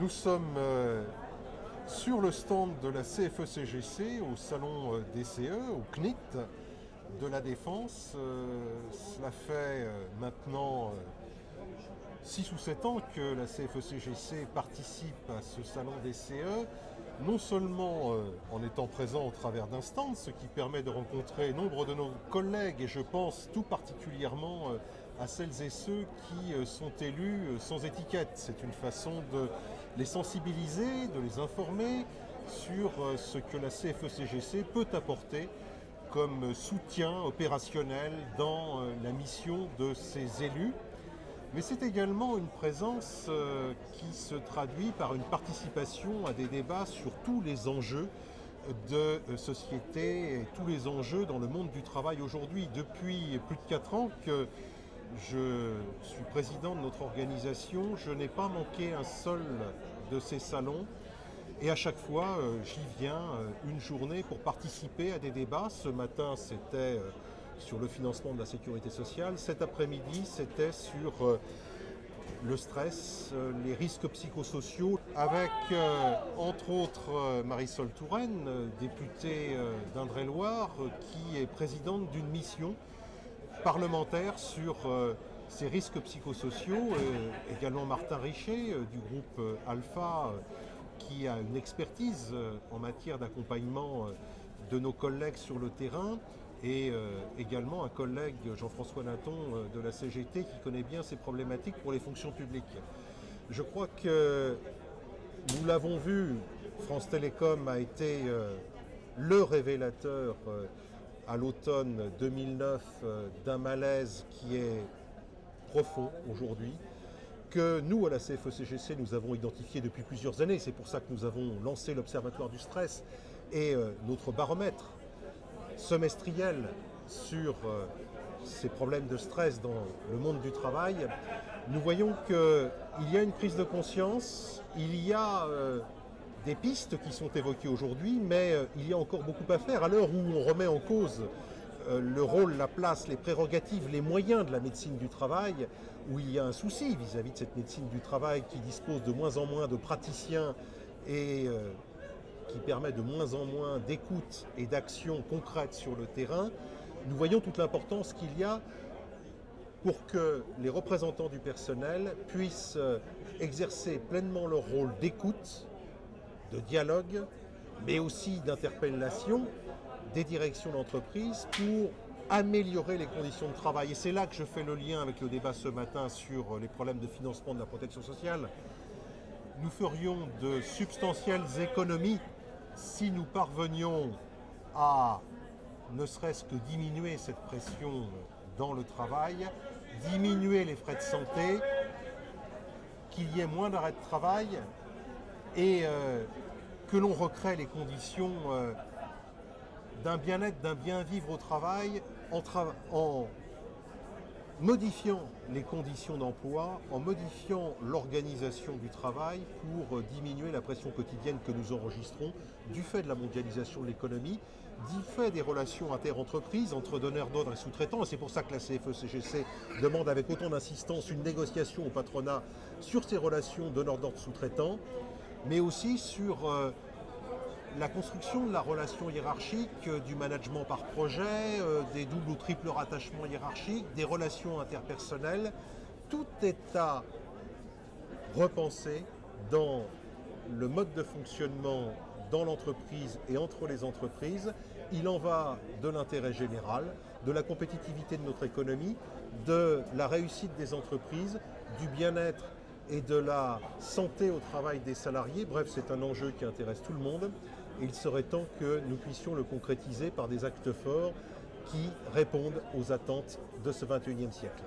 Nous sommes sur le stand de la CFE-CGC au salon des CE, au CNIT de la Défense. Cela fait maintenant 6 ou 7 ans que la CFE-CGC participe à ce salon des CE, non seulement en étant présent au travers d'un stand, ce qui permet de rencontrer nombre de nos collègues, et je pense tout particulièrement à celles et ceux qui sont élus sans étiquette. C'est une façon de les sensibiliser, de les informer sur ce que la CFE-CGC peut apporter comme soutien opérationnel dans la mission de ses élus. Mais c'est également une présence qui se traduit par une participation à des débats sur tous les enjeux de société et tous les enjeux dans le monde du travail aujourd'hui. Depuis plus de 4 ans que je suis président de notre organisation, je n'ai pas manqué un seul de ces salons. Et à chaque fois, j'y viens une journée pour participer à des débats. Ce matin, c'était sur le financement de la sécurité sociale. Cet après-midi, c'était sur le stress, les risques psychosociaux, avec entre autres Marisol Touraine, députée d'Indre-et-Loire, qui est présidente d'une mission parlementaire sur ces risques psychosociaux, également Martin Richer du groupe Alpha, qui a une expertise en matière d'accompagnement de nos collègues sur le terrain, et également un collègue, Jean-François Naton, de la CGT, qui connaît bien ces problématiques pour les fonctions publiques. Je crois que nous l'avons vu, France Télécom a été le révélateur à l'automne 2009 d'un malaise qui est profond aujourd'hui, que nous, à la CFE-CGC, nous avons identifié depuis plusieurs années. C'est pour ça que nous avons lancé l'Observatoire du stress et notre baromètre semestriel sur ces problèmes de stress dans le monde du travail. Nous voyons qu'il y a une prise de conscience, il y a des pistes qui sont évoquées aujourd'hui, mais il y a encore beaucoup à faire. À l'heure où on remet en cause le rôle, la place, les prérogatives, les moyens de la médecine du travail, où il y a un souci vis-à-vis de cette médecine du travail qui dispose de moins en moins de praticiens et qui permet de moins en moins d'écoute et d'action concrète sur le terrain, nous voyons toute l'importance qu'il y a pour que les représentants du personnel puissent exercer pleinement leur rôle d'écoute, de dialogue, mais aussi d'interpellation des directions d'entreprise pour améliorer les conditions de travail. Et c'est là que je fais le lien avec le débat ce matin sur les problèmes de financement de la protection sociale. Nous ferions de substantielles économies si nous parvenions à ne serait-ce que diminuer cette pression dans le travail, diminuer les frais de santé, qu'il y ait moins d'arrêts de travail et que l'on recrée les conditions d'un bien-être, d'un bien-vivre au travail en modifiant les conditions d'emploi, en modifiant l'organisation du travail pour diminuer la pression quotidienne que nous enregistrons du fait de la mondialisation de l'économie, du fait des relations inter-entreprises entre donneurs d'ordre et sous-traitants. Et c'est pour ça que la CFE-CGC demande avec autant d'insistance une négociation au patronat sur ces relations donneurs d'ordre sous-traitants, mais aussi sur la construction de la relation hiérarchique, du management par projet, des doubles ou triples rattachements hiérarchiques, des relations interpersonnelles. Tout est à repenser dans le mode de fonctionnement dans l'entreprise et entre les entreprises. Il en va de l'intérêt général, de la compétitivité de notre économie, de la réussite des entreprises, du bien-être et de la santé au travail des salariés. Bref, c'est un enjeu qui intéresse tout le monde. Et il serait temps que nous puissions le concrétiser par des actes forts qui répondent aux attentes de ce XXIe siècle.